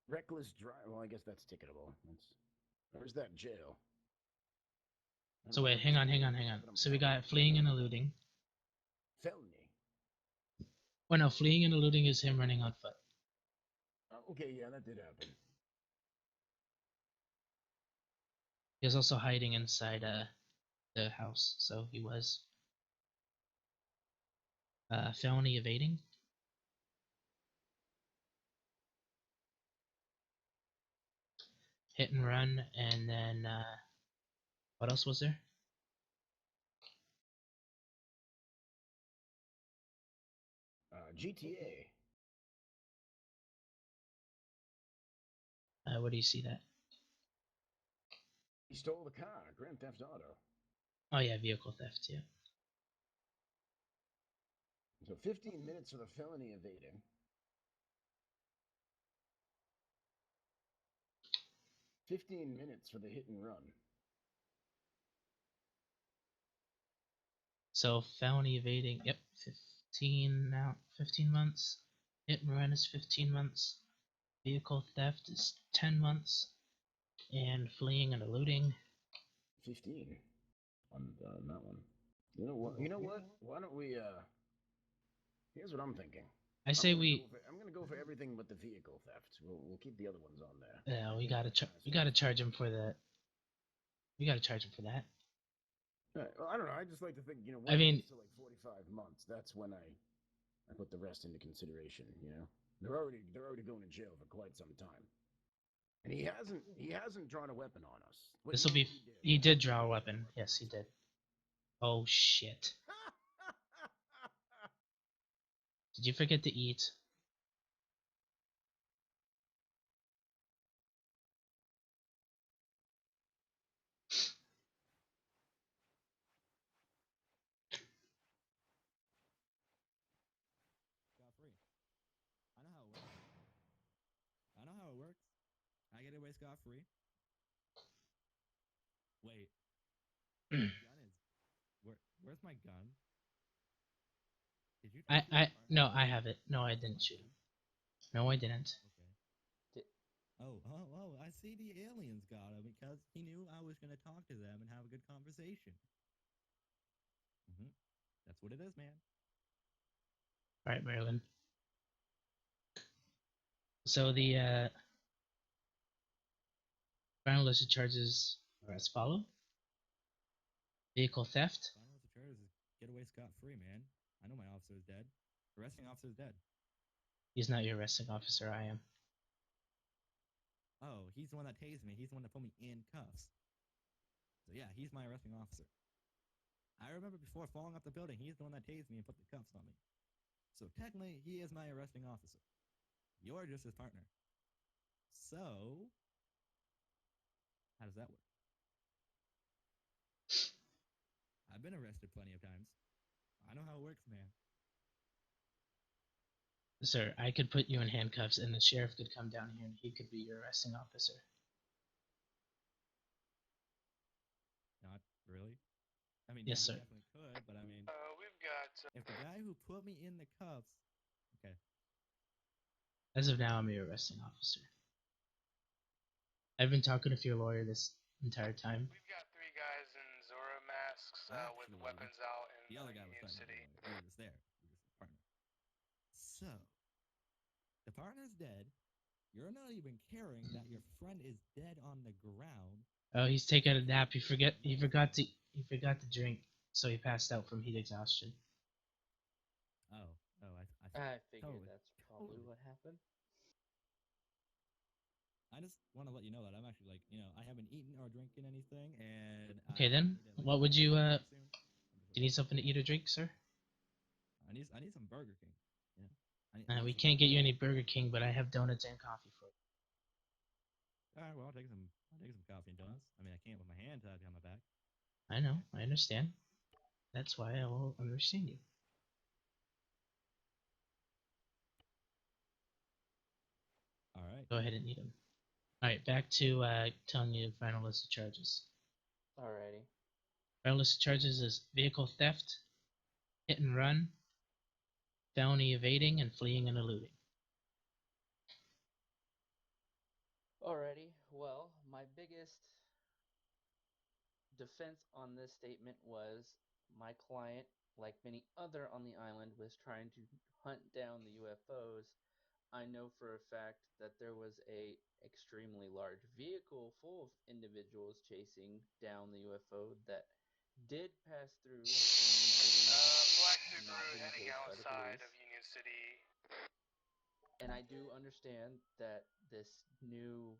Reckless drive. Well, I guess that's ticketable. Where's that jail? So I wait, know there's hang on. but I'm So we telling got fleeing and eluding. felony. Oh no, fleeing and eluding is him running on foot. Okay, yeah, that did happen. He was also hiding inside the house, so he was felony evading. Hit and run, and then what else was there? GTA. Where do you see that? He stole the car. Grand Theft Auto. Oh yeah, vehicle theft. Yeah. So 15 minutes for the felony evading. 15 minutes for the hit and run. So felony evading. Yep, 15 now. 15 months. Hit and run is 15 months. Vehicle theft is 10 months, and fleeing and eluding. 15 on that one. You know what? You know what? Why don't we? Here's what I'm thinking. I say I'm gonna go for everything but the vehicle theft. We'll keep the other ones on there. Yeah, we gotta charge him for that. We gotta charge him for that. Right. Well, I don't know. I just like to think, I when it mean, gets to like 45 months, that's when I put the rest into consideration. They're already going to jail for quite some time, and he hasn't drawn a weapon on us. Wait, this will no, be. He did draw a weapon. Yes, he did. Oh shit! Did you forget to eat? Scot free. I know how it works. I know how it works. I get away scot free. Wait, my gun is. Where's my gun? Did you? No, I have it. No, I didn't shoot him. No, I didn't. Okay. Oh! I see the aliens got him because he knew I was gonna talk to them and have a good conversation. That's what it is, man. All right, Marilyn. So the final list of charges are as follow: vehicle theft. Final list of charges is get away scot free, man. I know my officer is dead. Arresting officer is dead. He's not your arresting officer. I am. Oh, he's the one that tased me. He's the one that put me in cuffs. So yeah, he's my arresting officer. I remember before falling off the building, he's the one that tased me and put the cuffs on me. So technically, he is my arresting officer. You're just his partner. So, how does that work? I've been arrested plenty of times. I know how it works, man. Sir, I could put you in handcuffs, and the sheriff could come down here, and he could be your arresting officer. Not really. I mean, yes, yeah, sir. he definitely could, but I mean, We've got. if the guy who put me in the cuffs, okay. As of now, I'm your arresting officer. I've been talking to your lawyer this entire time. We've got 3 guys in Zora masks with weapons out in the other guy was Union City. We were just there. We were just a partner. So, the partner's dead. You're not even caring that your friend is dead on the ground. Oh, he's taking a nap. He forgot to drink, so he passed out from heat exhaustion. I figured that's probably what happened. I just want to let you know that I'm actually I haven't eaten or drinking anything, and okay, then what would you do you need something to eat or drink, sir? I need some Burger King. Yeah. We can't get you any Burger King, but I have donuts and coffee for you. All right, well, I'll take some coffee and donuts. I mean, I can't with my hand tied behind my back. I know, I understand. That's why I will understand you. All right. Go ahead and eat them. All right, back to telling you the final list of charges. Alrighty. Final list of charges is vehicle theft, hit and run, felony evading, and fleeing and eluding. Alrighty. Well, my biggest defense on this statement was my client, like many other on the island, was trying to hunt down the UFOs. I know for a fact that there was a extremely large vehicle full of individuals chasing down the UFO that did pass through Union City, Black not Subaru being heading chased by the outside of police. Union City. And I do understand that this new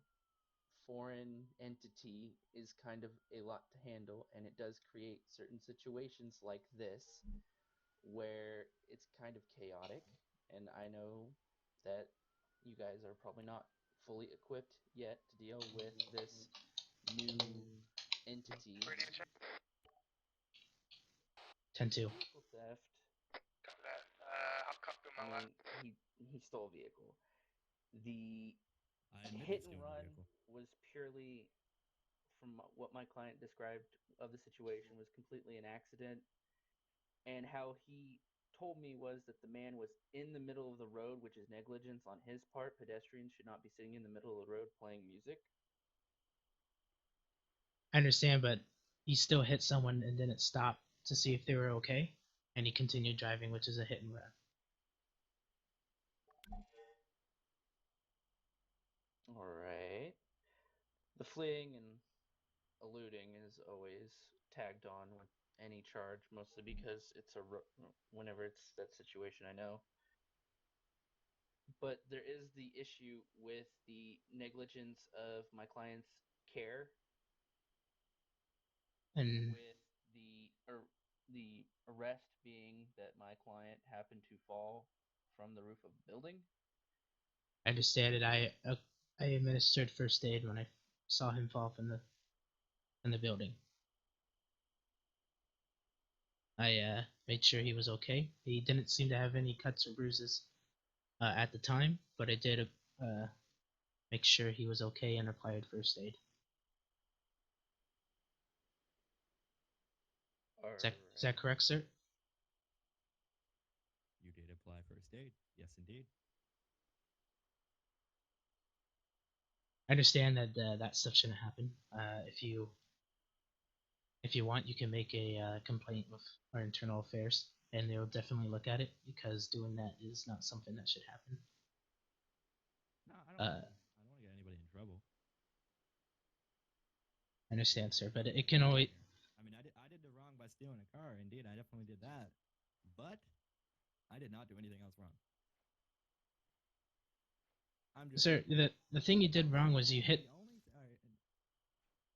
foreign entity is kind of a lot to handle, and it does create certain situations like this where it's kind of chaotic. And I know that you guys are probably not fully equipped yet to deal with this new entity. Pretty much. 10-2. Vehicle theft. Copy that. I'll copy I my last. mean, he stole a vehicle. The I admit hit to and stealing run the vehicle. was purely, from what my client described of the situation, was completely an accident. And how he told me was that the man was in the middle of the road, which is negligence on his part. Pedestrians should not be sitting in the middle of the road playing music. I understand, but he still hit someone and didn't stop to see if they were okay, and he continued driving, which is a hit and run. All right. The fleeing and eluding is always tagged on with any charge, mostly because it's whenever it's that situation, I know. But there is the issue with the negligence of my client's care And with the arrest being that my client happened to fall from the roof of a building. I understand it. I administered first aid when I saw him fall from the building. I made sure he was okay. He didn't seem to have any cuts or bruises at the time, but I did make sure he was okay and applied first aid. Is that correct, sir? You did apply first aid. Yes, indeed. I understand that that stuff shouldn't happen. If you want, you can make a complaint with our internal affairs, and they'll definitely look at it because doing that is not something that should happen. No, I don't want to get anybody in trouble. I understand, sir, but it can always. I mean, I did the wrong by stealing a car. Indeed, I definitely did that. But I did not do anything else wrong. I'm just Sir, the thing you did wrong was you hit.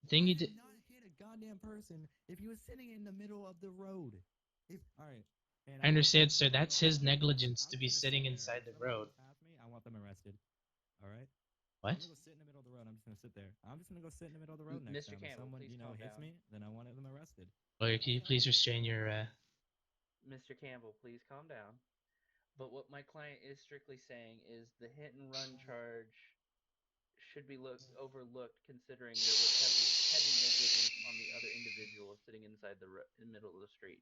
The thing you did. I did not hit a goddamn person if he was sitting in the middle of the road. All right. I understand, sir. That's his negligence to be sitting inside the road. I want them arrested. All right. What? I'm gonna go sit in the middle of the road. I'm just gonna sit there. I'm just gonna go sit in the middle of the road next Mr. time. If Campbell, someone, please hits calm down. me, then I want them arrested. Lawyer, can you please restrain your? Mr. Campbell, please calm down. But what my client is strictly saying is the hit and run charge should be overlooked, considering there was heavy negligence on the other individual sitting inside the middle of the street.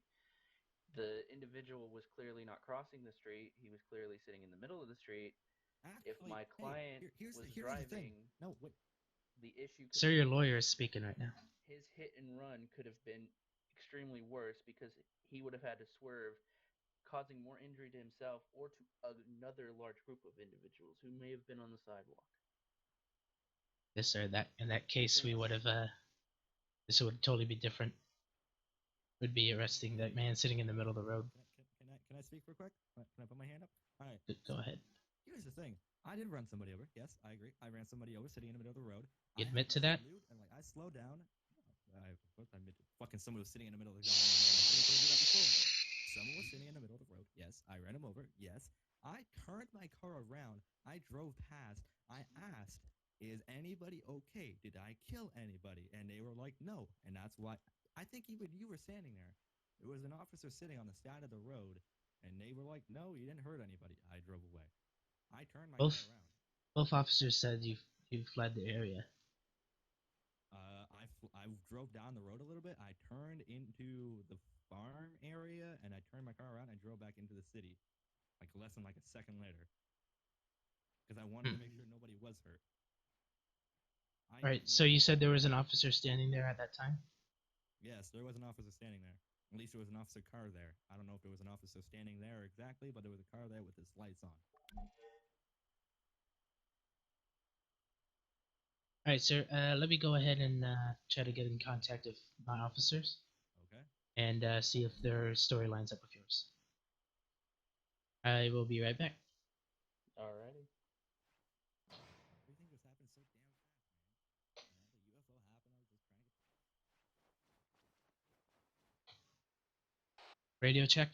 The individual was clearly not crossing the street. He was clearly sitting in the middle of the street. Actually, if my client here's was the driving, thing. No, wait. the issue. Sir, your lawyer is speaking right now. His hit and run could have been extremely worse because he would have had to swerve, causing more injury to himself or to another large group of individuals who may have been on the sidewalk. Yes, sir. In that case, we would have. This would totally be different. Would be arresting that man sitting in the middle of the road. Can I speak real quick? Can I put my hand up? All right. Go ahead. Here's the thing. I did run somebody over. Yes, I agree. I ran somebody over sitting in the middle of the road. You admit to that? Oh, And I slowed down. I admit to fucking someone was sitting in the middle of the road. Someone was sitting in the middle of the road. Yes, I ran him over. Yes, I turned my car around. I drove past. I asked, "Is anybody okay? Did I kill anybody?" And they were like, "No." And that's why I think even you were standing there. There was an officer sitting on the side of the road, and they were like, "No, you didn't hurt anybody." I drove away. I turned my car around. Both officers said you fled the area. I drove down the road a little bit. I turned into the farm area, and I turned my car around. And I drove back into the city, less than a second later, because I wanted to make sure nobody was hurt. Right. So you said there was an officer standing there at that time. Yes, there was an officer standing there. At least there was an officer car there. I don't know if there was an officer standing there exactly, but there was a car there with its lights on. All right, sir. Let me go ahead and try to get in contact with my officers Okay. and see if their story lines up with yours. I will be right back. Alrighty. Everything just happened so damn fast, man. The UFO happened. I was just trying to get. Radio check.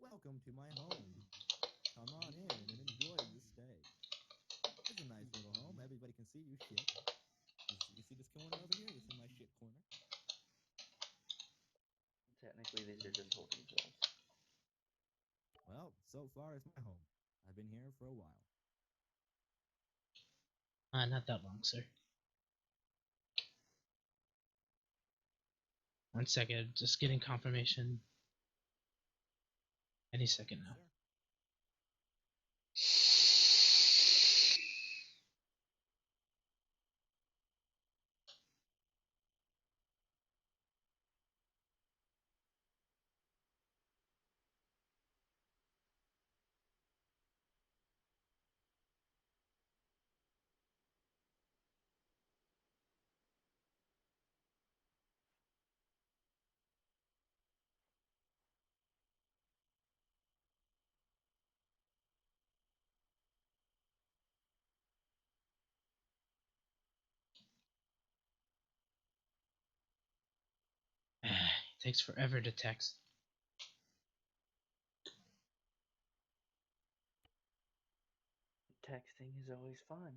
Welcome to my home. Come on in and enjoy your stay. It's a nice little home. Everybody can see you shit. You see this corner over here? You see my shit corner? Technically, these are just holding cells. Well, so far it's my home. I've been here for a while. Not that long, sir. One second, just getting confirmation. Any second now. Sure. Takes forever to text. Texting is always fun.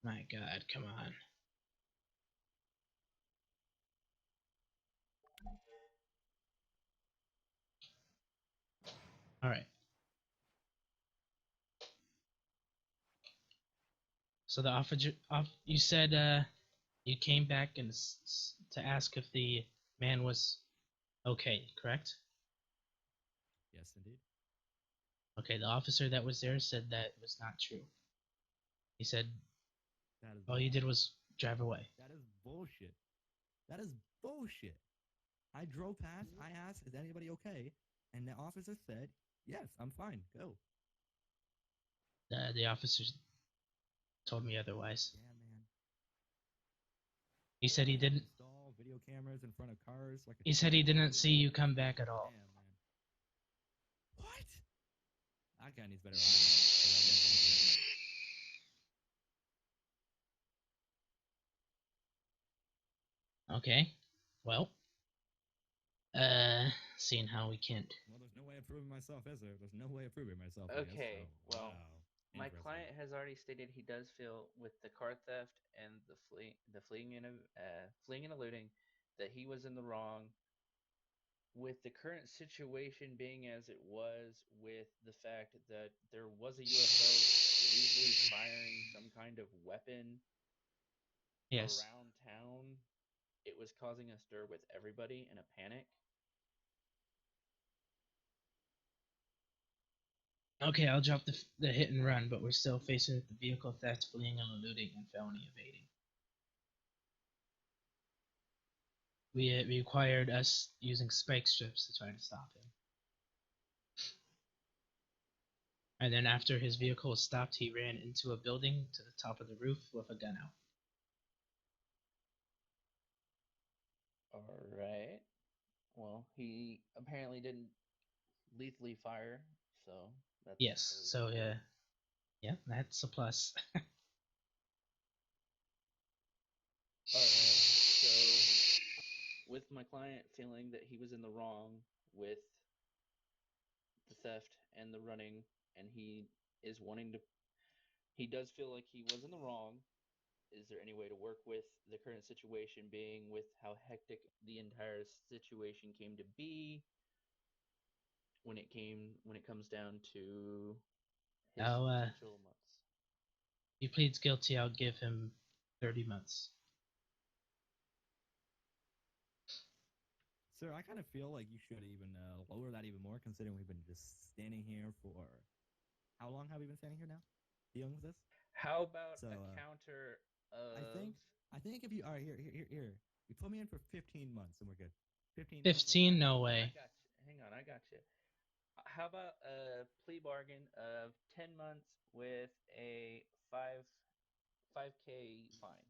My God, come on. All right. So the officer, you said you came back and to ask if the man was okay, correct? Yes, indeed. Okay, the officer that was there said that was not true. He said That is all you did was drive away. that is bullshit. That is bullshit. I drove past. I asked, "Is anybody okay?" And the officer said, "Yes, I'm fine. Go." The officer told me otherwise. Yeah, man. He said he didn't. Install video cameras in front of cars. So I could He said he didn't see you come back at all. Damn, man. What? That guy needs better eyes. Okay. Well, seeing how we can't. Well, there's no way of proving myself, is there? There's no way of proving myself. I guess, Okay, so. well, Wow. My Interesting. client has already stated he does feel with the car theft and the fleeing and eluding that he was in the wrong. With the current situation being as it was, with the fact that there was a UFO legally firing some kind of weapon Yes. around town, it was causing a stir with everybody and a panic. Okay, I'll drop the hit and run, but we're still facing with the vehicle theft, fleeing and eluding, and felony evading. We required us using spike strips to try to stop him. And then after his vehicle was stopped, he ran into a building to the top of the roof with a gun out. All right. Well, he apparently didn't lethally fire, so that's Yes, so yeah, that's a plus. Alright, so with my client feeling that he was in the wrong with the theft and the running, and he is wanting to, he does feel like he was in the wrong. Is there any way to work with the current situation being with how hectic the entire situation came to be when it comes down to his potential months? If he pleads guilty, I'll give him 30 months. Sir, I kind of feel like you should even lower that even more, considering we've been just standing here for how long have we been standing here now, dealing with this? How about So, a counter of? I think if you are here, you put me in for 15 months and we're good. 15. 15? No way. I got you. Hang on, I got you. How about a plea bargain of 10 months with a 5K fine?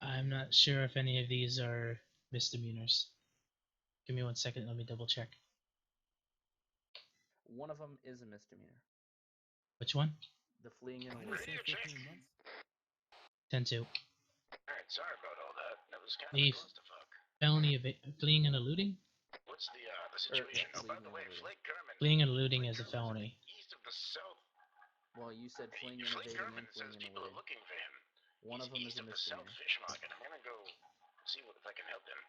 I'm not sure if any of these are misdemeanors. Give me 1 second. Let me double check. One of them is a misdemeanor. Which one? The fleeing and I eluding. just said 15 months. 10-2. Alright, sorry about all that. That was kind Leave. of clusterfuck. Felony fleeing and eluding? What's the situation? yeah, Oh, by the way, fleeing and Flake Kerman. Fleeing and eluding is a felony. East of the south. Well, you said fleeing and Flake evading Kerman and says fleeing and people are eluding. looking for him. One of them East is a of the South misdemeanor. Fish Market. I'm gonna go see if I can help them.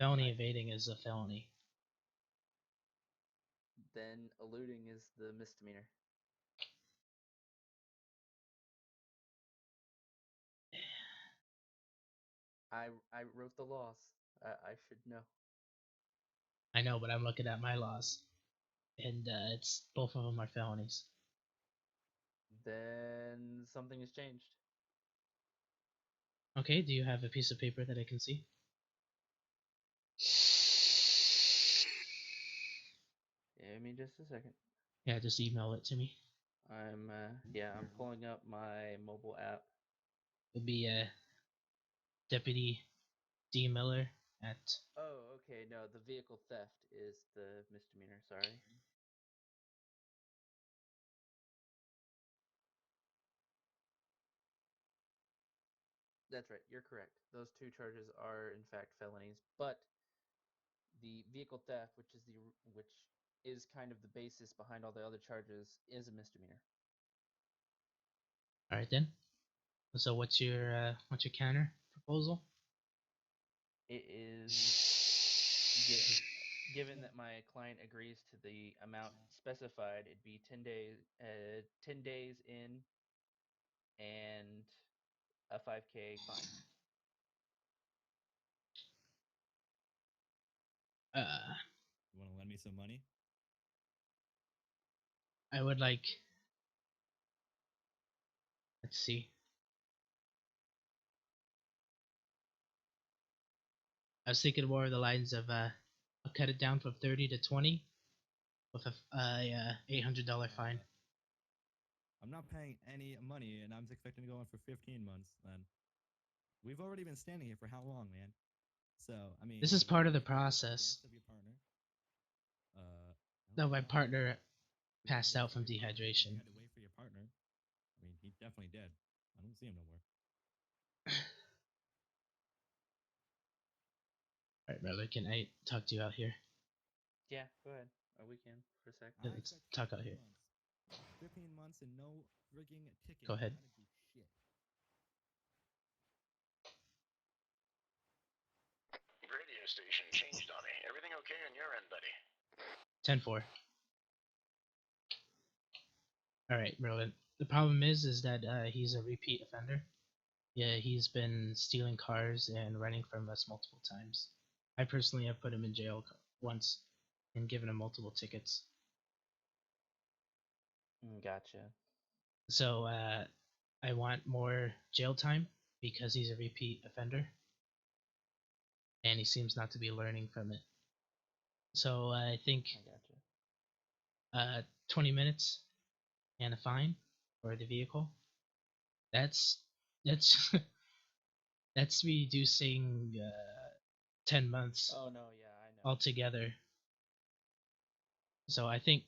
Felony evading is a felony. Then eluding is the misdemeanor. I wrote the laws. I should know. I know, but I'm looking at my laws. and it's both of them are felonies. Then something has changed. Okay, do you have a piece of paper that I can see? Give me just a second. Yeah, just email it to me. I'm pulling up my mobile app. It'll be Deputy D. Miller at. Oh, okay. No, the vehicle theft is the misdemeanor. Sorry. That's right. You're correct. Those two charges are in fact felonies, but the vehicle theft, which is kind of the basis behind all the other charges, is a misdemeanor. All right then. So what's your counter proposal? It is given that my client agrees to the amount specified, it'd be 10 days in, and a 5K fine. You want to lend me some money? I would like. Let's see. I was thinking more of the lines of I'll cut it down from 30 to 20 with a $800 fine. I'm not paying any money, and I'm expecting to go on for 15 months. Then we've already been standing here for how long, man? So I mean, This is if part you of the make it at the process. behest of your partner, No, my partner we passed wait out for from your partner. You dehydration. had to wait for your partner. I mean, he's definitely dead. I don't see him no more. Alright, brother, can I talk to you out here? Yeah, go ahead. We can for a sec. Yeah, I let's expect talk out 15 here. months. 15 months and no frigging ticket. Go ahead. That'd be shit. Radio station changed on me. Everything okay on your end, buddy? 10-4. Alright, Merlin. The problem is that he's a repeat offender. Yeah, he's been stealing cars and running from us multiple times. I personally have put him in jail once and given him multiple tickets. Gotcha. So I want more jail time because he's a repeat offender. And he seems not to be learning from it. So I think I gotcha. 20 minutes and a fine for the vehicle. That's that's reducing 10 months Oh no, yeah, I know. altogether. So I think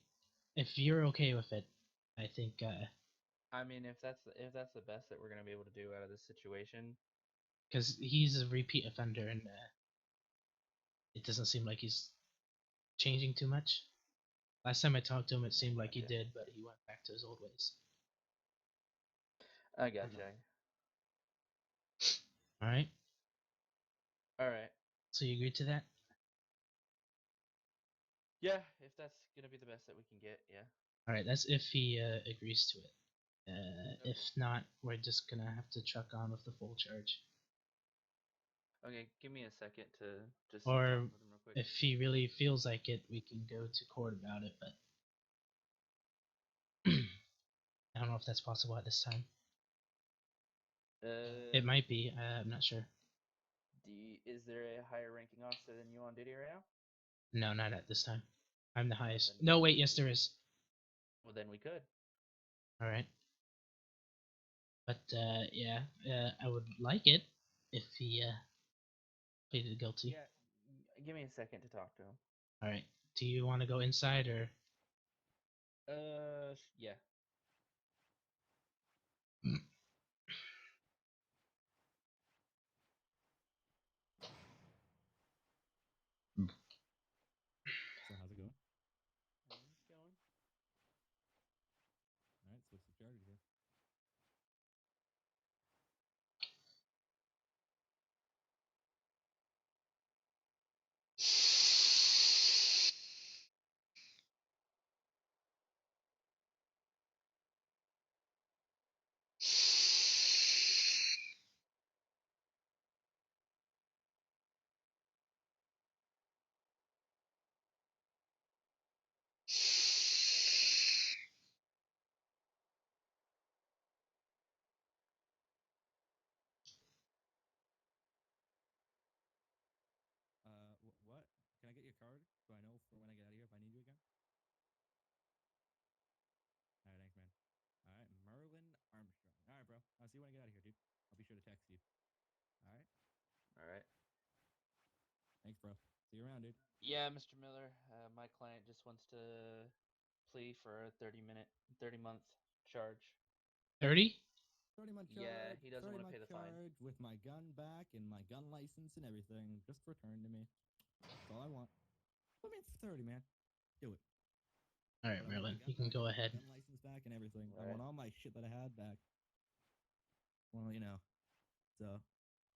if you're okay with it, I think I mean, if that's the best that we're gonna be able to do out of this situation. because he's a repeat offender and it doesn't seem like he's changing too much. Last time I talked to him, it seemed like he Gotcha. did, but he went back to his old ways. I gotcha. All right. All right. So you agree to that? Yeah, if that's gonna be the best that we can get, yeah. All right. That's if he agrees to it. If Okay. not, we're just gonna have to truck on with the full charge. Okay, give me a second to just Or talk with him real quick. if he really feels like it, we can go to court about it. But I don't know if that's possible at this time. It might be. I'm not sure. Is there a higher ranking officer than you on duty right now? No, not at this time. I'm the highest. then- No, wait. Yes, there is. Well, then we could. All right. But yeah, I would like it if he pleaded guilty. Yeah, give me a second to talk to him. All right. Do you want to go inside or? Yeah. So how's it going? It's going. All right, so what's the charges here? Can I get your card so I know for when I get out of here if I need you again? All right, thanks, man. All right, Merlin Armstrong. All right, bro. I'll see you when I get out of here, dude. I'll be sure to text you. All right. All right. Thanks, bro. See you around, dude. Yeah, Mr. Miller. My client just wants to plea for a 30-month charge. 30? 30-month charge. Yeah, he doesn't wanna 30-month pay the fine. charge with my gun back and my gun license and everything just returned to me. That's all I want. Put me in for 30, man. Do it. All right, But I want my Merlin, gun you can back, go my ahead. Gun license back and everything. I Right. want all my shit that I had back. Well, you know. So,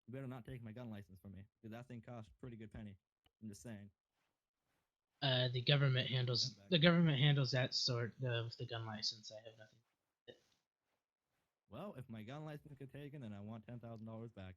you better not take my gun license from me, because that thing costs a pretty good penny. I'm just saying. The government handles Gun back. the government handles that sort of the gun license. I have nothing. Well, if my gun license gets taken, then I want $10,000 back.